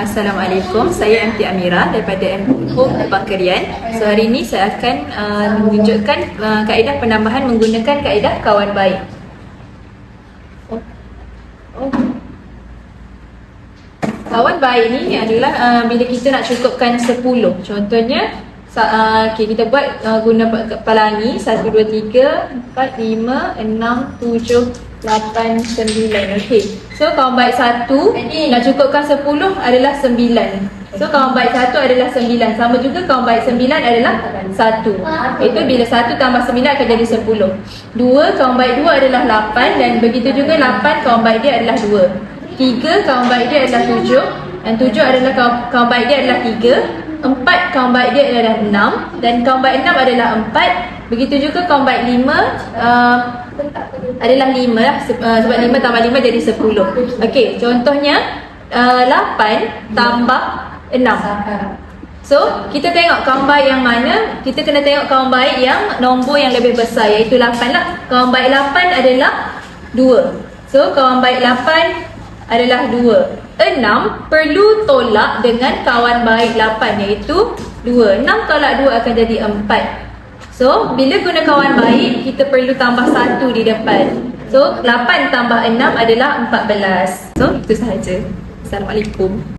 Assalamualaikum, saya MT Amira daripada MT Home Pakerian. So hari ini saya akan menunjukkan kaedah penambahan menggunakan kaedah kawan baik. Kawan baik ni adalah bila kita nak cukupkan 10. Contohnya kita buat guna pelangi 1, 2, 3, 4, 5, 6, 7, 8, 9. Okey. So kawan baik 1 nak cukupkan 10 adalah 9. So kawan baik 1 adalah 9. Sama juga kawan baik 9 adalah 1. Itu bila 1 tambah 9 akan jadi 10. 2 kawan baik 2 adalah 8 dan begitu juga 8 kawan baik dia adalah 2. 3 kawan baik dia adalah 7 dan 7 adalah kawan baik dia adalah 3. 4 kawan baik dia adalah 6 dan kawan baik 6 adalah 4. Begitu juga kawan baik 5 adalah 5 lah, sebab 5 tambah 5 jadi 10. Okey, contohnya 8 tambah 6. So, kita tengok kawan baik yang mana. Kita kena tengok kawan baik yang nombor yang lebih besar, iaitu 8 lah. Kawan baik 8 adalah 2. So, kawan baik 8 adalah 2. 6 perlu tolak dengan kawan baik 8, iaitu 2. 6 tolak 2 akan jadi 4. So, bila guna kawan baik, kita perlu tambah 1 di depan. So, 8 tambah 6 adalah 14. So, itu sahaja. Assalamualaikum.